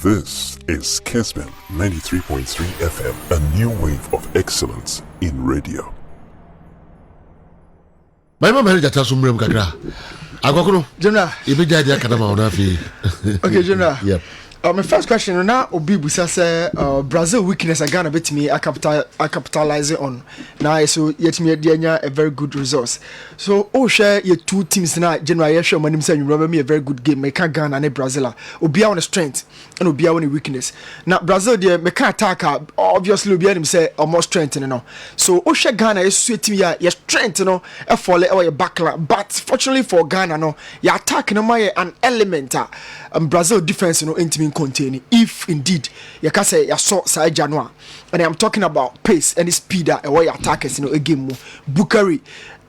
This is Kessben 93.3 FM, a new wave of excellence in radio. My mom had a summer kakra. Agokono, General, you be dead, Yakadama on Afi. Okay, General. Yep. My first question now Obi Busa say Brazil weakness I Ghana bet me I capitalize on. Now so yet me a very good resource. So share your two teams now General you sure man say you remember me a very good game. Me can Ghana and Brazil. Obi on the strength and Obi on the weakness. Now Brazil there me can attack obviously Obi him say almost strength you know. So share Ghana is sweet me your strength you know e fall or your backline. But fortunately for Ghana no your attack no my an element Brazil defense you know intimate containing if indeed you can say you saw Sai January and I'm talking about pace and speed that way attackers you know a game Bukari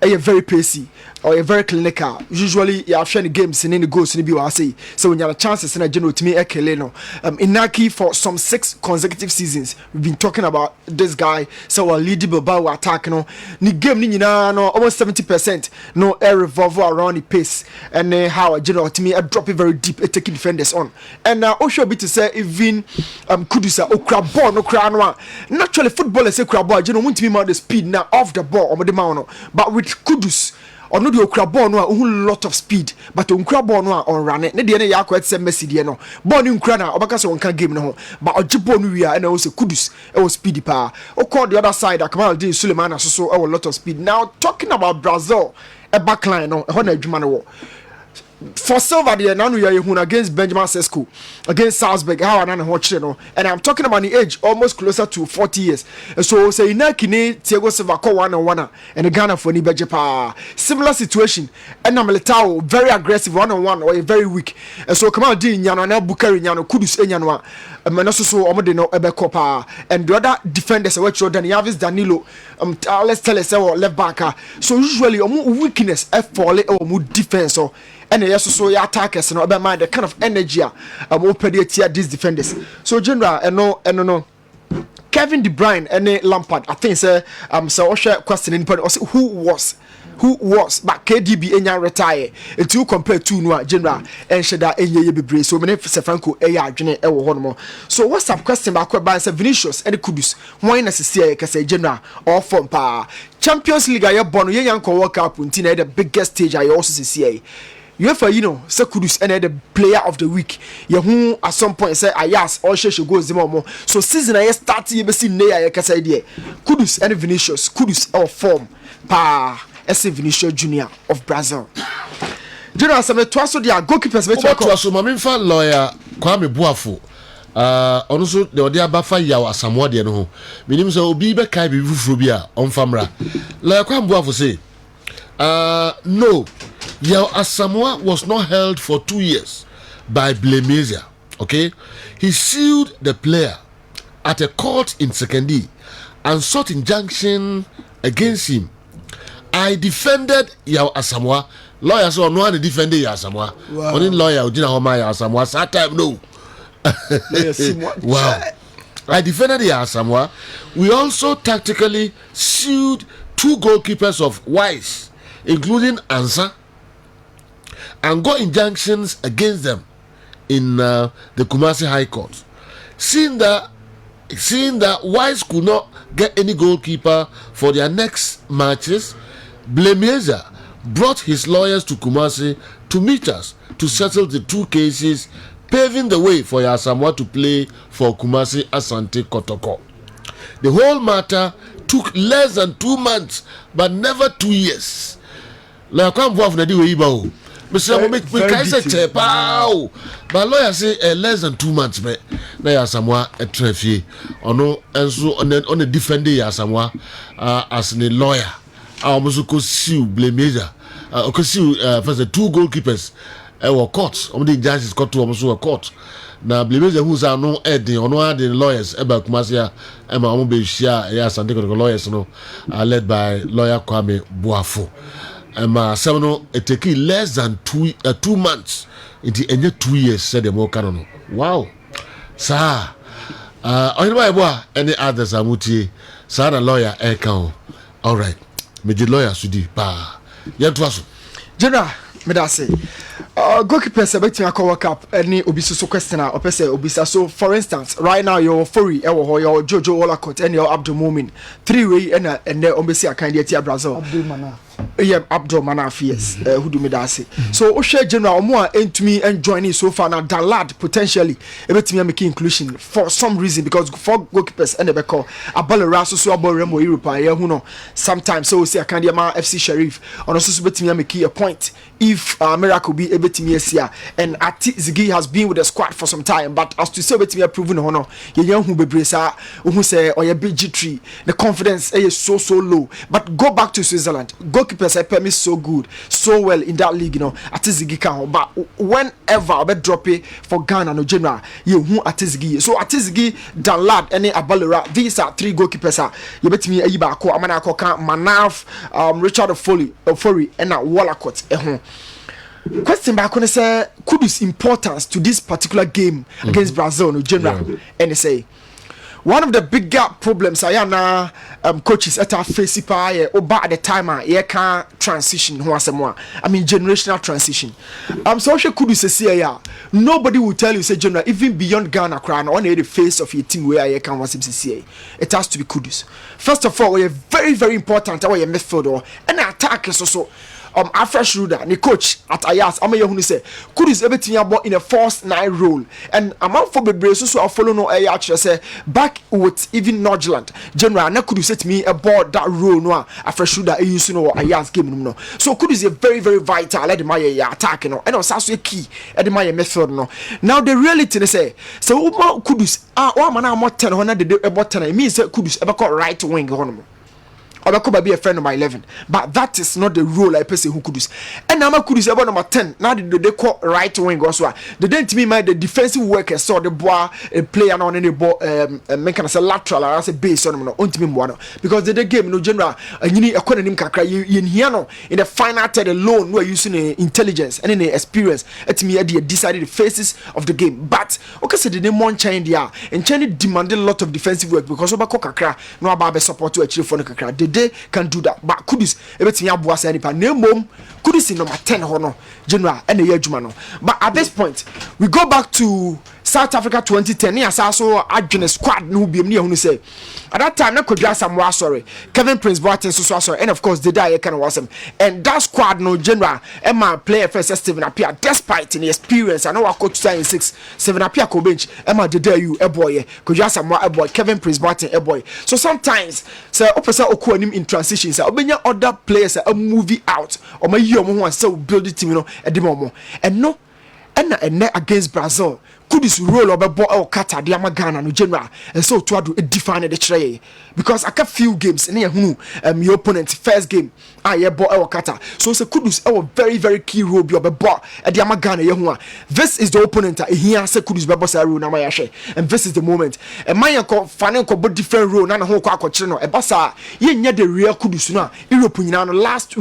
a very pacey or a very clinical. Usually you have shown games in any goals in the BYC. So when you have a chances in a general to me Ekeleno Inaki for some 6 consecutive seasons we've been talking about this guy so a lead Bilbao attack no ni game ni no almost 70% no air revolve around the pace and how a general to me a drop it very deep taking defenders on and also be to say even Kudusa okra ball no kra no naturally football is a kra ball general want to me the speed now off the ball or the mount but with Kudus or no the okra ball no a whole lot of speed but okra ball no on run it ne de ne yakwa say Messi de no ball ni nkra na obaka so wonka game no ho but ojibo no wi and also Kudus e was speedy pa o call the other side Kamaldeen Suleiman so a lot of speed. Now talking about Brazil a backline no e ho na adwuma no wo for Silva there now we are against Benjamin Sesko against Salzburg how and and I'm talking about the age almost closer to 40 years so say na kini Thiago Silva call 1-on-1 and Ghana for ni bejepa similar situation and Militao very aggressive 1-on-1 or very weak so Kamaldeen nyano na Bukari nyano Kudus enyano so omode no ebekopa and the other defenders which Dani Danilo let's tell us left back so usually weakness fall or defense so and yes so your attackers no be mind the kind of energy open the these defenders so general no Kevin De Bruyne and Lampard I think say so question who was but KDB enya retire it you compare to no general and sheda enye bebre so many Franco adwene e wo hono so what's up question back by say Vinicius and Kudus why na say say general or from pa Champions League aye bono ye yanko World Cup until the biggest stage I also see UEFA say Kudus and the player of the week you at some point say ayas all should go zimo so season I start you be see near ka say there Kudus and Vinicius Kudus our form pa S. Vinicius Junior of Brazil. General some twaso dia goalkeepers bet twaso mamimfa lawyer Kwame Boafo ono so de odi abafa yaw Asamoah de no ho minim say obi be kai be fufuro bi a onfamra lawyer Kwame Boafo say no yaw Asamoah was not held for 2 years by Blemezia. Okay, he sued the player at a court in Sekondi and sought injunction against him. I defended Yaw Asamoah. Lawyer so no one defended Yaw Asamoah. Only lawyer Ojina Homa Yaw Asamoah. That time no. Wow. I defended Yaw Asamoah. We also tactically sued 2 goalkeepers of Wise, including Ansa, and got injunctions against them in the Kumasi High Court. Seeing that Wise could not get any goalkeeper for their next matches, Blemezia brought his lawyers to Kumasi to meet us to settle the 2 cases, paving the way for Asamoah to play for Kumasi Asante Kotoko. The whole matter took less than 2 months, but never 2 years. La kwambo na di we iba Mr. We can say but lawyer say less than 2 months me na Asamoah trefie ono enso on the defender Asamoah as a lawyer almost could sue Blemezia could sue first the 2 goalkeepers were court the judges got to almost a court na Blemezia who's no heading ono the lawyers about Kumasia ema omo be share Asante lawyers no led by lawyer Kwame Boafo. Seven it take less than 2 months into any 2 years said the more canon. Wow, sir. Any others are muti, sir, lawyer, account. All right, me the lawyer should be pa. Yet was General, me that say Goalkeepers a bit to World Cup any obiso question or person obisa. So for instance, right now your Fori, your Jojo Olakot, and your Abdul Mumin, 3-way and then obviously a candidate Brazil. Abdul Manaf. Yeah, Abdul Manaf, yes. Who do me that say? So Osha General more into me and joining so far now. That lad potentially able to make inclusion for some reason because for goalkeepers and the call a ball around so a ball remo Europe. Who know sometimes so say I can't FC Sheriff on also bet me make a point if Miracle be able to me here and Ziggy has been with the squad for some time, but as to say bet me proven honor you young who be bresa who say or your BG3 the confidence is so low. But go back to Switzerland. Goalkeepers I permit so good, so well in that league, you know. Atizigi can, but whenever I bet drop it for Ghana no general, you who Atizigi. So Atizigi, Danlad, any Abalera, these are 3 goalkeepers. You bet me Ibako, Amanako, Manaf, Richard Ofori, and Wallacott. Question back when say Kudus importance to this particular game against Brazil no general, and they say. One of the bigger problems I am coaches at our face over at the time I can transition I mean generational transition. So could say nobody will tell you say general even beyond Ghana crown on the face of your team where I can was say it has to be Kudus. First of all, we are very very important our midfield and attack is also Afra Schroeder, the coach at Ayas, I'm a say, could is everything about in a first 9 role. And amount for the so I follow no AH say back with even Nordland. General, na could you set me about that role no Afra Schroeder you know Ayas game no. So could is a very very vital at the my attack no and also a key at the my method no. Now the reality they say so Kudus one man more 10 about 10 it means Kudus ever call right wing on. I could be a friend of my 11, but that is not the role I person who could do. And now could is about number 10. Now they call right wing also. They didn't mean the defensive workers saw the boy player on any ball, make a lateral or as a base on me because the game no general and you need a quite kakra in here in the final third alone we're using intelligence and experience. It's me idea decided the phases of the game. But okay, so the name one change there and China demanded a lot of defensive work because of kakra no about support to achieve for the kakra. They can do that, but Kudus everything you boss any name mom Kudus in number 10 hono general and the year jumano. But at this point we go back to South Africa 2010. Yes, also adjunct squad no be me who say at that time na could just some sorry Kevin Prince Boateng so sorry and of course the die kind of awesome and that squad no general Emma player first Steven Appiah despite in experience I know I coach 6 7 Appiah ko bench Emma the day you a boy could just some a boy Kevin Prince Boateng a boy. So sometimes say opesa oku anim in transitions obenya other players a movie out or my you mo so build the team you know e de mo and no and against Brazil Kudus role of a ball or kata the Ghana no general and so to define the tray because I can few games near who your opponent first game I ball or kata so it's a Kudus our very very key role be of a ball at the Ghana yehua. This is the opponent here say Kudus babo rule na my and this is the moment and my financial but different role na ho kwa no e basa ye nya the real Kudus na Europe nyina no last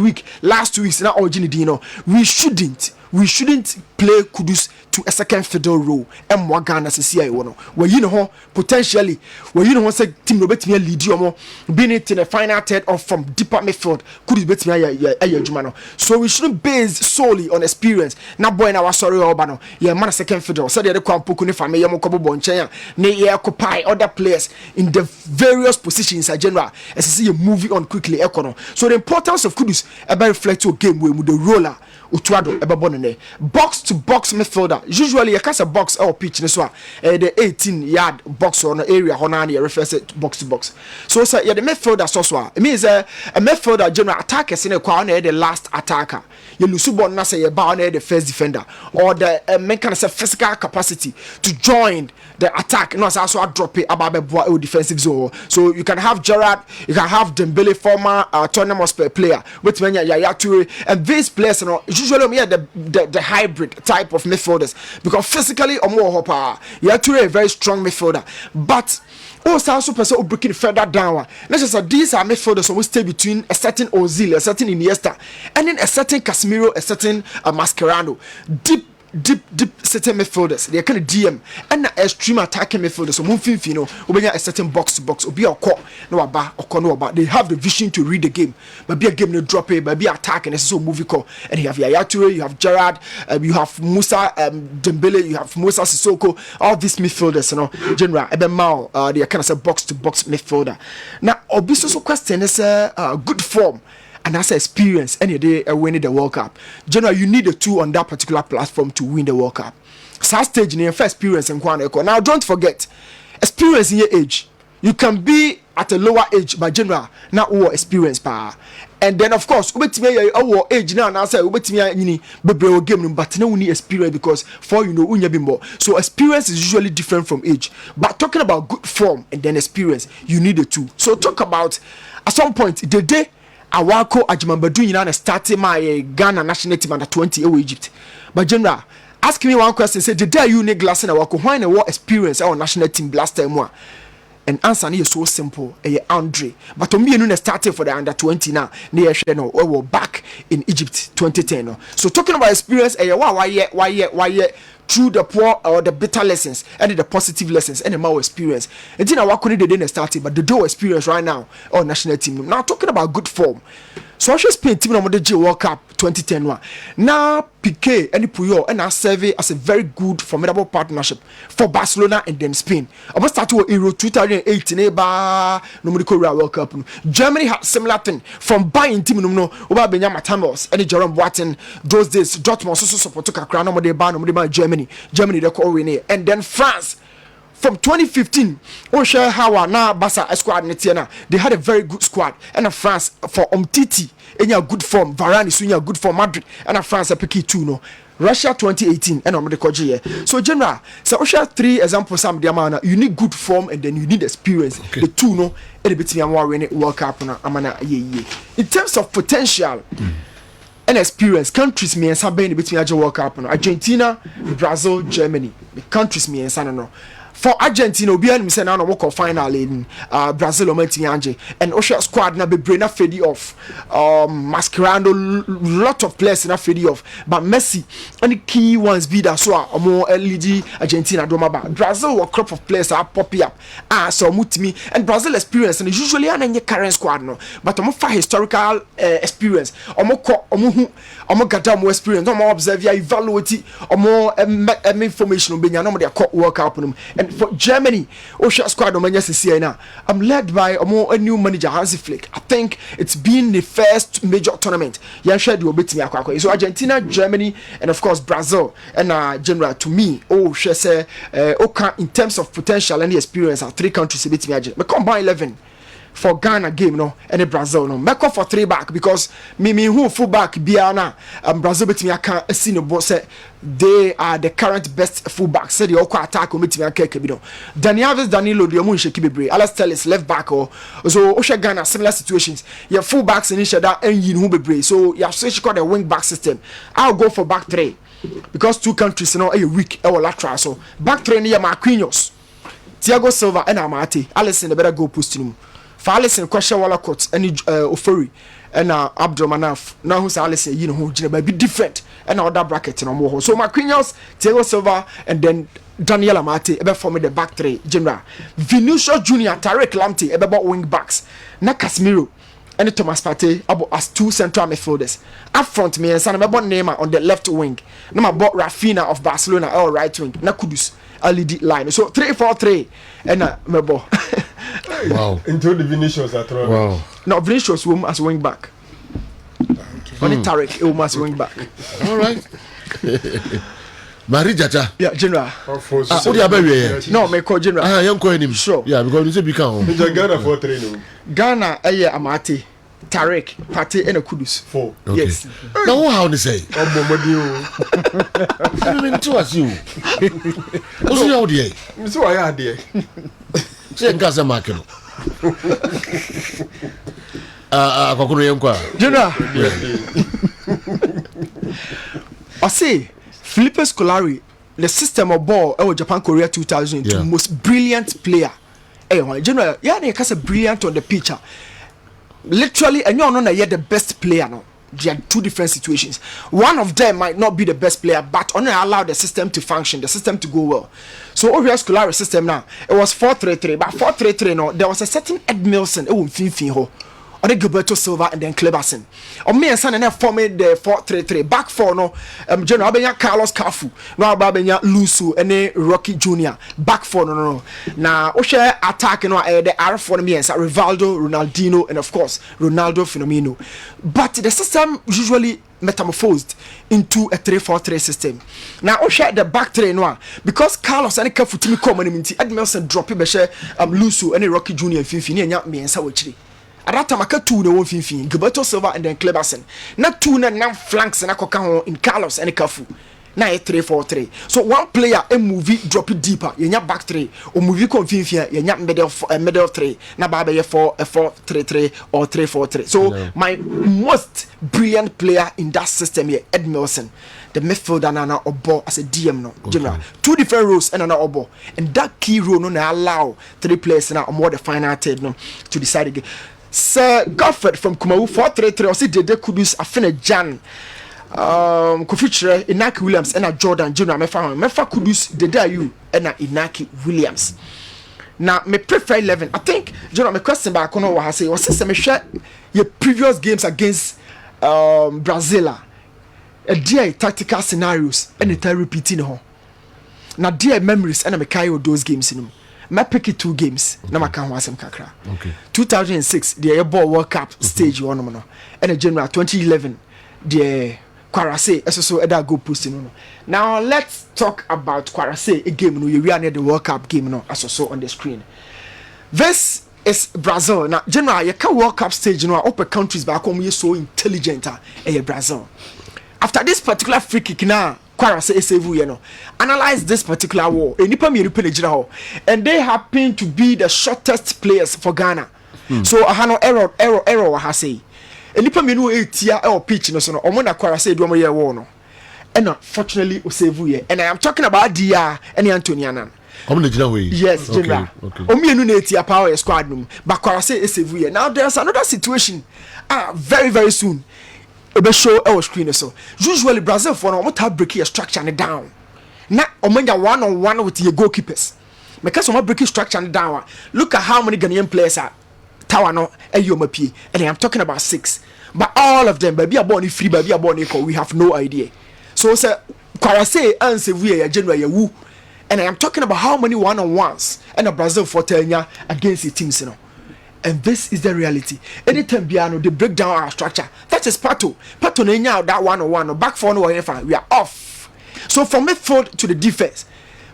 weeks na origin dino we shouldn't play Kudus to a second fiddle role and more Ghana CCI one where you know potentially where you know say team no bet me lead you more being it in the final third or from deeper midfield Kudus bet me so we shouldn't base solely on experience na boy na sorry obano yeah man second fiddle so they kwa poku ne fame yam ko bobo nchen na ye occupy other players in the various positions in general as see a movie on quickly econo. So the importance of Kudus about reflect to a game where with the roller Utuado ebabonene box to box midfielder usually you cast a box or pitch this one the 18-yard box or area honani refers to box to box so yeah the midfielder so it means a midfielder general attacker in the last attacker you lose ball na say the first defender or the kind of physical capacity to join the attack no also drop it about defensive zone. So you can have Gerrard, you can have Dembele, former Tottenham Hotspur player with Yaya Toure, and these players you know usually the hybrid type of midfielders because physically or more hopper Yaya Toure a very strong midfielder but also person breaking further down. Let's just say these are midfielders who stay between a certain Ozil, a certain Iniesta, and then a certain Casemiro, a certain Mascherano. deep certain midfielders. They kind of DM and extreme attacking midfielders. So moving, you know, we a certain box to box. Obi or call no about. They have the vision to read the game. Maybe a game no drop it, maybe attack and it's so movie call. And you have Yaya Toure, you have Gerrard, you have Musa Dembele, you have Musa Sissoko. All these midfielders, you know, general Ebemao, they are kind of a box to box midfielder. Now, Obiso's question is good form. And that's experience any day winning the World Cup. Generally, you need the two on that particular platform to win the World Cup. So stage in your first experience in Kwaneko. Now, don't forget, experience in your age. You can be at a lower age, but general, not all experience power. And then, of course, our age now, and I say, game, but no need experience because for you know, bimbo. So experience is usually different from age. But talking about good form and then experience, you need the two. So talk about at some point the day. Awako Ajimambadu Yina started my Ghana national team under 20 in Egypt. But general, ask me one question. Say, the day you need glass and Awako, why na what experience our national team last time one? And answer is so simple. Andre. But to me, you started for the under 20 now. Near no, we were back in Egypt 2010. So talking about experience, why through the poor or the bitter lessons and the positive lessons and the more experience. And then I couldn't they started, but the do experience right now on national team. Now talking about good form. So I should spend team on the World Cup 2010 now Piqué and Puyol and I serve as a very good formidable partnership for Barcelona and then Spain. I must start to Euro 2018 World Cup. Germany had similar thing from buying team no over Benjamin Thomas and Jerome Boateng those days. Dortmund so support to Kakra no de Germany they call winning and then France. From 2015, Osha Hawa na Basa squad netiana. They had a very good squad. And France for Umtiti in your good form, Varane is in your good form, Madrid and France a picky two no. Russia 2018 and I'm the coach. So general, so Osha 3 examples some diamana. You need good form and then you need experience. Okay. The two no, a bit more when it World Cup na amana ye. In terms of potential. And experience countries me and some between World Cup no. Argentina, Brazil, Germany. The countries me and son no. For Argentina, obi anim say na no work final in Brazil omanti anje and Osha squad na be brainer fedi off Mascherano lot of players na fedi off but Messi and the key ones be that so omo LED Argentina do maba Brazil a crop of players are popping up so mutimi and Brazil experience and usually an current squad no but omo fa historical experience omo gada mo experience omo observe ya evaluate omo information obenya no dey World Cup no and for Germany, Osha squad now. I'm led by a new manager Hansi Flick. I think it's been the first major tournament. So Argentina, Germany, and of course Brazil. And general to me, in terms of potential and the experience, are 3 countries beat me. But combine 11. For Ghana game no and Brazil no make for 3 back because me who full back biana Brazil bet me aka see no boss say they are the current best full back say the okwa attack o met me aka bi no Daniel Alves Danilo de omun sheki bebre Alex Telles left back or so Osha Ghana similar situations your full backs in shada and yin who bebre so you have switch called the wing back system. I'll go for back 3 because 2 countries you know a weak or lateral so back 3 near Marquinhos Thiago Silva and Amate Alisson the better go post him for Alisson question wala court any Ofori and Abdul Manaf now who's Alisson you know who be different and other bracket no more so Marquinhos Thiago Silva and then Daniel Amate ebe form the back 3 general Vinicius Junior Tarek Lamptey ebe about wing backs na Casemiro and Thomas Partey about as 2 central midfielders up front me and San about Neymar on the left wing na about Rafinha of Barcelona or right wing na Kudus LED line so 3-4-3 and mebo wow into the Vinicius at all wow no Vinicius will as wing back only Tarek will as wing back all right Mari Jaja yeah general what do you about no me call general you call him sure yeah because you say become Ghana 4-3 no Ghana Amate Tarek Partey and Kudus 4 okay. Yes now how they say I mean to as you what's the idea so I had there say ngasa makelo akwakuno yenkwa general I say Felipe Scolari the system of ball Japan Korea 2002 most brilliant player general yeah they cast a brilliant on the pitch literally and you know na the best player no There are two different situations. One of them might not be the best player, but only allow the system to function, the system to go well. So over Scolari system now, it was 4-3-3, but 4-3-3 no, there was a certain Ed Milson, or the Gilberto Silva and then Kleberson. Or me and son and I formed the 4-3-3. Back four no, General Abenya Carlos Cafu, no Abenya Lusu and Rocky Jr. Back four no. Now Osha attack no the R4 me and Rivaldo, Ronaldinho, and of course Ronaldo Fenomeno. But the system usually metamorphosed into a 3-4-3 system. Now Osha the back three no because Carlos and Cafu timi come on minti Edmilson drop be share Lusu and Rocky Jr. Finfini and me and Sawachiri. At that time, I got two no fin Gilberto Silva and then Kleberson. Not two na flanks and I could in Carlos and Cafu. Now 3-4-3. So one player a movie drop it deeper. You back three or movie confinfia. You middle three. Na baba 4-3-3 or 3-4-3. So my most brilliant player in that system here, Ed Milson. The midfield and an obo as a DM no general. Two different roles and an obo. And that key role no allow three players now more the final third no to decide again. Sir Godfred from Kumawu 4-3-3 or see Dede Kudus Afene Jan Kofichire Inaki Williams and a Jordan Junior Mefa Kudus Dede Ayu and a Inaki Williams. Now me prefer 11. I think Jordan me question back on what I say was since me share your previous games against Brazil a dear tactical scenarios and it repeating ho. Now dear memories and me carry those games in them. I pick 2 games. Okay. Na can wasem kakra. Okay. 2006, the Airball World Cup stage one no. And in January 2011, the Kwarase SSO Eda go posting no. Now let's talk about Kwarase a game no. You near the World Cup game no. As so on the screen. This is Brazil. Now January you can World Cup stage no. Upper countries back home you so intelligent Brazil. After this particular free kick now. Kwarase save you know. Analyze this particular war. And they happen to be the shortest players for Ghana. So I have no error I say. And nipa menu 8 year or pitch no so no. Omo na Kwarase do mo ye war no. And fortunately o save you. And I am talking about Dia and Antoniana. Yes, general. Omienu na 8 year power squad no. But Kwarase save you. Now there's another situation. Very very soon. Ebe show our screen so usually Brazil for no what have break your structure and down na omanya one-on-one with your goalkeepers because some break structure and down. Look at how many Ghanaian players are tower no eyomapie and I'm talking about 6 but all of them baby are born free baby are born equal we have no idea so say Kwarase answer we are general ya woo and I am talking about how many one-on-ones and a Brazil for Tenya against the teams you know. And this is the reality. Anytime Biano, they break down our structure. That is Pato. Pato Nenya, that 1-on-1, back 4 no whatever. We are off. So from midfield to the defense,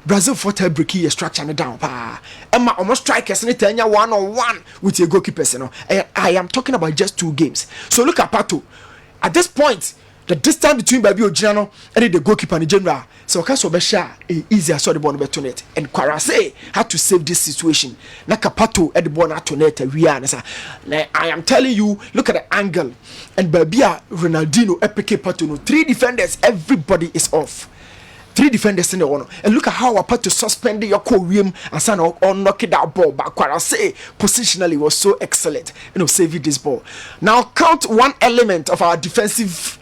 Brazil fought a break your structure and down. Emma almost strikers and Tenya 1-on-1 with your goalkeepers. You know. I am talking about just 2 games. So look at Pato. At this point, the distance between Babi Ojano and the goalkeeper and the general. So Kaso Besha easier so the ball to net. And Kwarase had to save this situation. Nakapato at the ball to net. I am telling you, look at the angle. And Babia, Ronaldinho, Epeke Pato, 3 defenders, everybody is off. 3 defenders in the one. And look at how I put to suspend your Korean and son or knock that ball. But Kwarase positionally was so excellent. Saving this ball. Now count one element of our defensive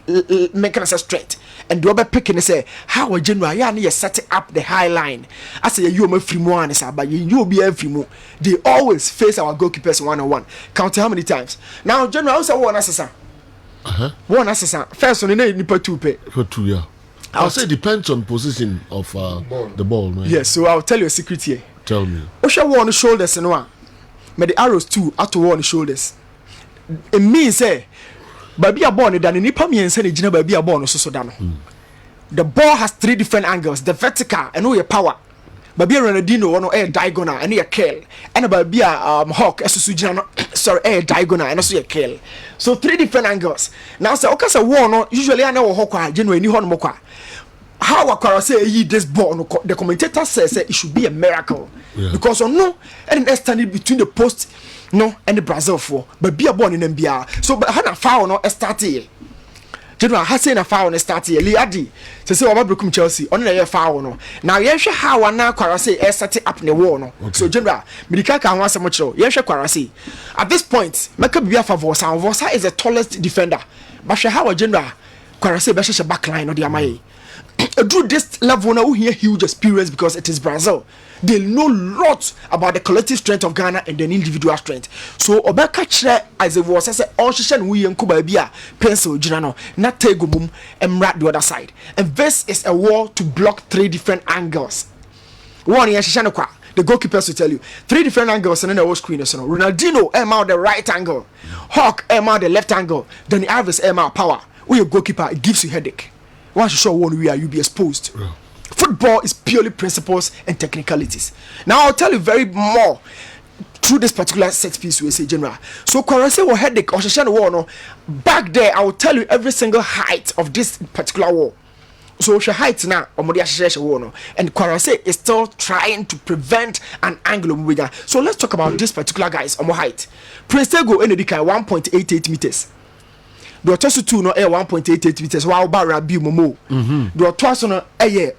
mechanism strength. And the other picking and say, how a general you setting up the high line. I say you are free one but you be every more. They always face our goalkeepers 1-on-1. Count how many times. Now general also one assassin. One assassin. First one in nipa 2 pay. For 2 yeah. I'll say it depends on position of the ball. Right? Yes, so I'll tell you a secret here. Tell me. Osha war on the shoulders and one. But the arrows too have to war on the shoulders. It means say baby are born than nipa me and say the baby are born so dano. The ball has 3 different angles. The vertical and all your power. Baby Ronaldinho one air diagonal and your curl. And baby hawk sorry air diagonal and also your curl. So 3 different angles. Now say okay say war no usually I know hawk genuine ni hon mokwa. How Kwarase this ball no, the commentator says it should be a miracle because no and then standing between the post no and the Brazil for but be a born in NBA so but hana foul no start here general has seen a foul no start here Liadi say oba brekum Chelsea on na foul no now you hwe how na Kwarase set up the wall no so general medika ka ho asem kiro you hwe Kwarase at this point make be a favor Vosa is the tallest defender but how a general Kwarase be back line or the amaye. Do this level now we hear huge experience because it is Brazil. They know lots about the collective strength of Ghana and the individual strength. So Obeka chere as it was say on shisha we nkuba bia pencil gina no na tego mum and rat the other side. And this is a war to block 3 different angles. One ya shisha no kwa. The goalkeepers will tell you 3 different angles and then the whole screen is no. Ronaldinho out the right angle. Hawk out the left angle. Then Alves out power. When your goalkeeper it gives you headache. Once you show one way you'll be exposed. Yeah. Football is purely principles and technicalities. Now I'll tell you very more through this particular set piece we say general. So Kwarase will headache or Shashan war no. Back there I will tell you every single height of this particular war. So she height now Omodia Shasha war no. And Kwarase is still trying to prevent an angle moving. So let's talk about this particular guys on height. Prince Tego Enedika 1.88 meters. The Otosu 2 no 1.88 meters while Barra B Momo. The Otosu no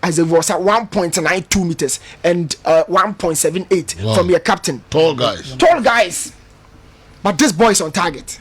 as it was at 1.92 meters and 1.78 from your captain. Tall guys. Tall guys. But this boy is on target.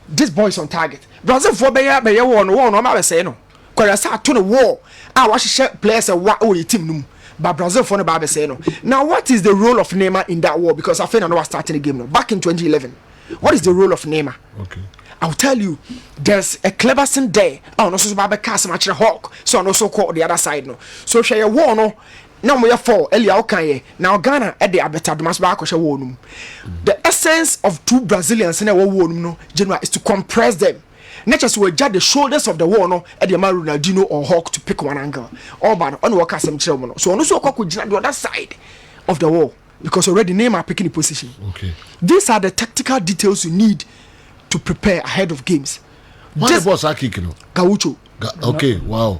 This boy is on target. Brazil for be one no say no. Kwarase to the war. I watch players a team num. But Brazil for no say no. Now what is the role of Neymar in that war? Because I think I know starting the game now. Back in 2011. What is the role of Neymar? Okay. I'll tell you, there's a clever sin there. Oh, no, so Baba cast match the hawk. So no, so called the other side no. So share war no. Now we are 4. Elia okay. Now Ghana at the abeta the masba ko share war no. The essence of 2 Brazilians in a war no general is to compress them. Not just we judge the shoulders of the war no at the man Ronaldinho or Hawk to pick one angle. Or ban on work as some children. So no so ko the other side of the war because already Neymar picking the position. Okay. These are the tactical details you need to prepare ahead of games. What the boss are kicking? Gaucho. Okay, wow.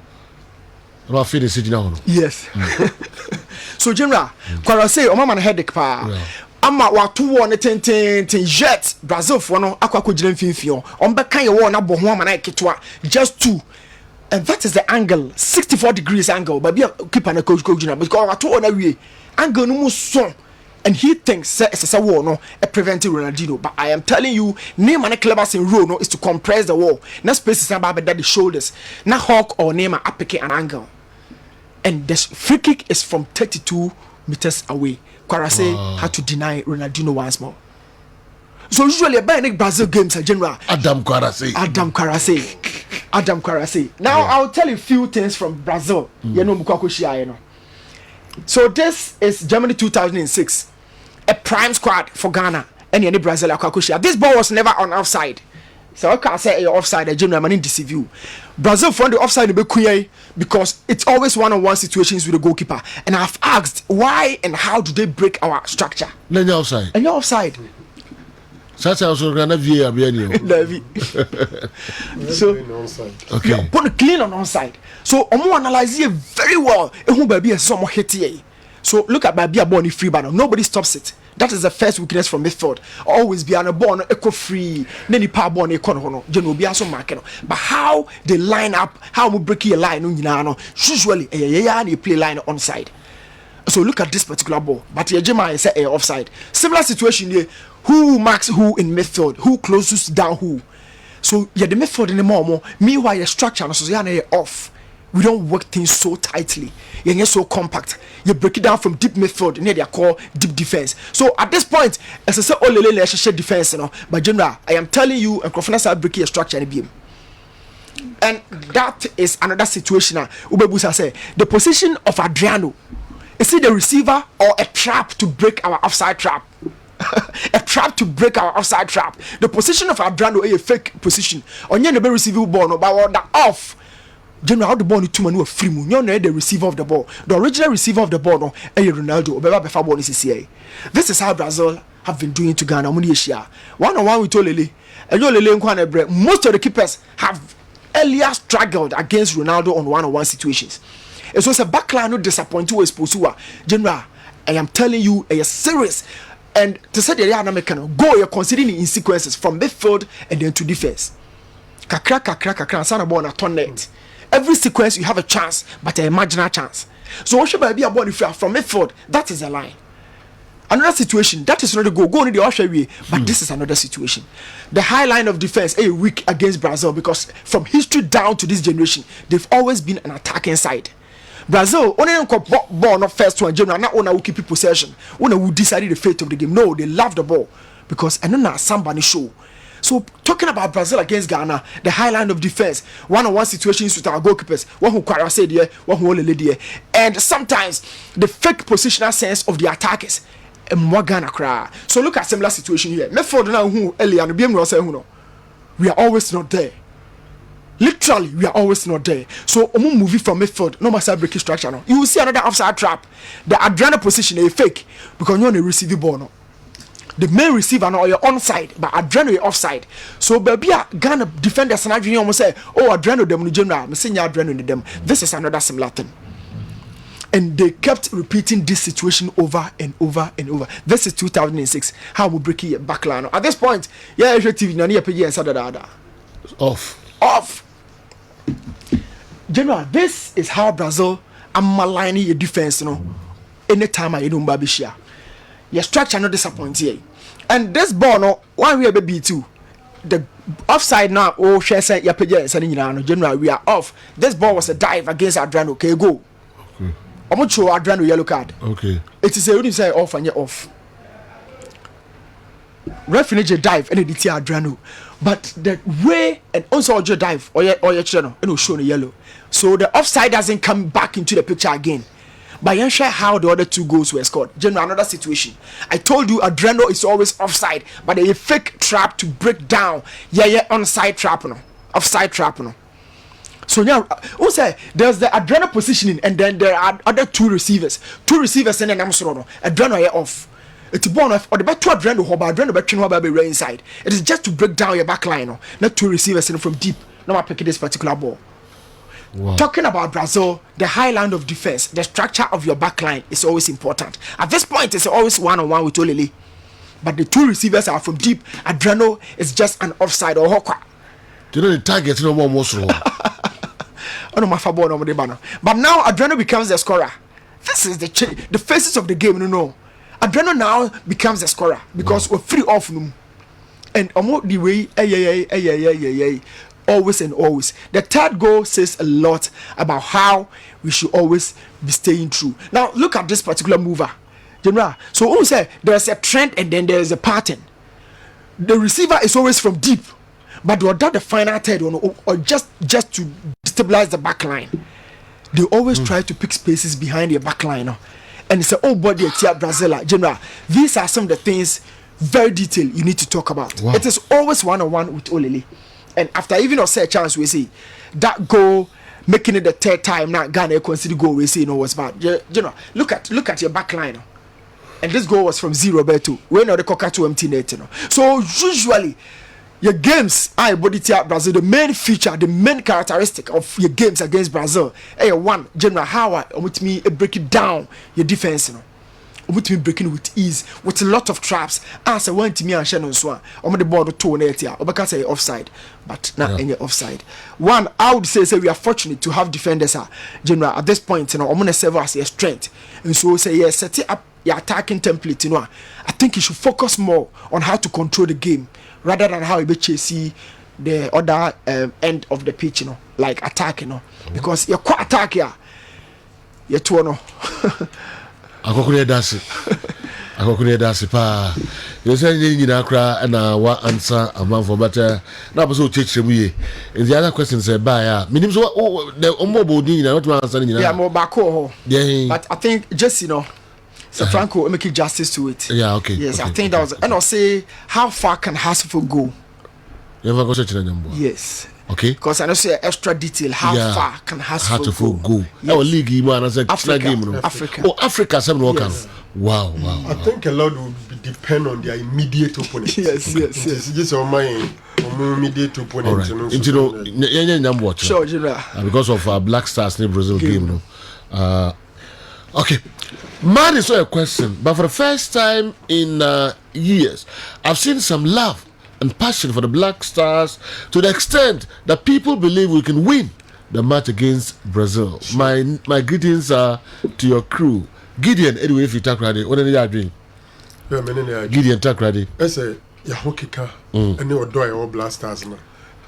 About finish it now. Yes. So general, Kwarase o mama na headache pa. Ama wa 2-1 ten jet Brazil for no akwa ko gire mfimfio. On be kan ye wo na bo ho ama na ketwa just 2. And that is the angle, 64 degrees angle. But be keeper na coach general because wa 2 na wie. Angle no mu so. And he thinks it's a war no a preventing Ronaldinho. But I am telling you, Neymar and clevers in row no is to compress the wall. Now space is about the shoulders. Now Hawk or Neymar are picking an angle. And the free kick is from 32 meters away. Kwarase had to deny Ronaldinho once more. So usually a big Brazil games are general. Adam Kwarase. Now I'll tell you a few things from Brazil. You know Mukwakushia, you know. So this is Germany 2006. A prime squad for Ghana and any Brazil Akwakushia. This ball was never on offside. So I can't say offside a general man in deceive you. Brazil found the offside because it's always one-on-one situations with the goalkeeper. And I've asked why and how do they break our structure? Then you're offside. And you're offside. That's also gonna be a So okay. Put it clean on onside. So Omo analyze it very well. Baby is some hit here. So look at Baby Bonnie free banner. Nobody stops it. That is the first weakness from midfield. Always be on a ball eco free. Many power ball econo. General be also marking. But how they line up, how we break your line, usually they play line onside. So look at this particular ball. But Yejima is a offside. Similar situation here. Who marks who in midfield? Who closes down who? So the midfield in the more. Meanwhile, the structure so off. We don't work things so tightly. You're so compact. You break it down from deep midfield. Near they call deep defense. So at this point, as I say, all the share defense, But general, I am telling you, and Crofana start breaking a structure and beam. And that is another situation. Ubebusa say the position of Adriano. Is it the receiver or a trap to break our offside trap? A trap to break our offside trap. The position of Adriano is a fake position. On your never receive ball, no, but that off. General, how the ball need to manu free moon. You're not the receiver of the ball. The original receiver of the ball, no, Ronaldo. Before ball is CCA. This is how Brazil have been doing to Ghana. One-on-one with Olele. And most of the keepers have earlier struggled against Ronaldo on one-on-one situations. It was a backline no disappointing was Posua. General, I am telling you, a serious. And to say the American go, you're considering in sequences from midfield and then to defense. Kakra, sana ball na turn net. Every sequence you have a chance, but an imaginary chance. So what should I be about if you are from midfield? That is a line. Another situation, that is not the goal. Go on the other way, but this is another situation. The high line of defense a weak against Brazil because from history down to this generation, they've always been an attacking side. Brazil only ball not first one general, not owner who keep possession, owner who decided the fate of the game. No, they love the ball because I don't know somebody show. So talking about Brazil against Ghana, the high line of defense, one-on-one situations with our goalkeepers, one who Kwara said here, one who only there, and sometimes the fake positional sense of the attackers. So look at similar situation here. Midfield now who earlier we are always not there. Literally, we are always not there. So moving from midfield, no matter breaking structure. No. You will see another offside trap. The Adriano position is fake because you want to receive the ball. No. The main receiver now you're onside, but Adriano is offside. So baby, Ghana defenders and Adriano almost say, "Oh, Adriano them in general, I'm saying Adriano in them." This is another similar thing. And they kept repeating this situation over and over and over. This is 2006. How we break it back line. At this point, yeah, TV nani appear and sada off. General, this is how Brazil am maligning your defense. You know, anytime I don't babishia, your structure not disappoint here. And this ball, no, one way baby too. The offside now. Oh, she said, "Yeah, General, we are off." This ball was a dive against Adriano. Okay, go. I'm not sure Adriano yellow card. Okay. It is a you say off and you're off. Referee dive and it Adriano. But the way and also your dive or your channel and show the yellow. So the offside doesn't come back into the picture again. But you share how the other two goals were scored. General, another situation. I told you Adriano is always offside, but a fake trap to break down. Yeah, onside trap no. Offside trap no. So now, who say there's the Adriano positioning, and then there are other two receivers, and then I'm sorry, Adriano are off. It's born off or the back to Adriano, but Adriano between what be inside. It is just to break down your back line, not two receivers and from deep. Now I pick this particular ball. Wow. Talking about Brazil, the high line of defense, the structure of your back line is always important. At this point, it's always one-on-one with Olele, but the two receivers are from deep. Adriano is just an offside or hawker. Do you know the target? No more muscle. But now Adriano becomes the scorer. This is the faces of the game. No. Adriano now becomes the scorer because we're free off him. And the way, always and always. The third goal says a lot about how we should always be staying true. Now look at this particular mover, General. So who say there's a trend and then there's a pattern. The receiver is always from deep. But the final third one, or just to stabilize the back line, they always try to pick spaces behind your back line. And it's oh body at Brazil, General. These are some of the things very detailed you need to talk about. Wow. It is always one-on-one with Olele. And after even a chance, we see that goal, making it the third time now Ghana consider goal, we see was bad. General, look at your back line. And this goal was from 0 by 2. We're not the cocker to empty net. So usually your games, body Brazil, the main feature, the main characteristic of your games against Brazil, one, General, how with me break it down your defense, with me breaking with ease, with a lot of traps. Answer one to me and Shannon Swan, the ball to two net here, or because say offside, but not any offside. One, I would say we are fortunate to have defenders, General, at this point, I'm gonna serve as a strength, and so say yes, set it up your attacking template, I think you should focus more on how to control the game rather than how you be chasing the other end of the pitch, like attack, because you're quite attack here. You're too Akokure dasi pa. You say you need cry and wa answer a man for better. Now so teach mu ye. And the other question say by meaning so the omobo din na what answer ni na. Yeah, more back ho. Yeah. But I think just so Franco make it justice to it. Yeah, okay. Yes, okay, I think that was and I'll say how far can Hasselhoff go? You ever go search the number? Yes. Okay. Because I know say extra detail. How far can Hasselhoff go? Yes. Our league, man, as a game. Africa. Oh, Africa, some local. Yes. Wow. I think a lot will depend on their immediate opponent. Yes. It's just on my immediate opponent. All right. Sure, General. Because of Black Stars in Brazil game. Okay. Man is a question, but for the first time in years, I've seen some love and passion for the Black Stars to the extent that people believe we can win the match against Brazil. My greetings are to your crew. Gideon, anyway, if you talk about it, what are you doing? Gideon Takrady. I say, Yahokika, and no doy or blasters.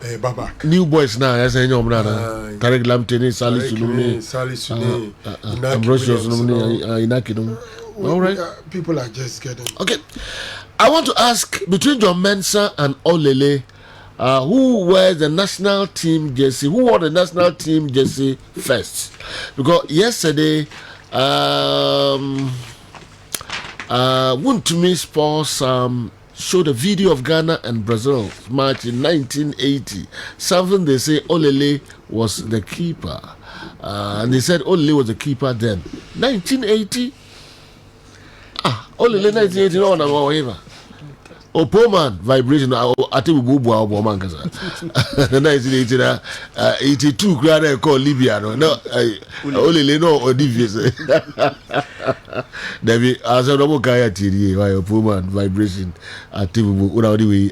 Babak. New boys now, as I know, Tarek Lamtini, Sally Sunumi, Ambrosius, Inakidum. All right. People are just getting. Okay. I want to ask between John Mensah and Olele, who wears the national team jersey? Who wore the national team jersey first? Because yesterday, Wuntumi Sports showed a video of Ghana and Brazil match in 1980. Something they say Olele was the keeper. And they said Olele was the keeper then. 1980? Olele 1980, no one whatever. Opoman vibration. I think we go to Opoman because 1982 grand called Libya. No, Olele no odivious. David, as a double guy at Opoman vibration. I think we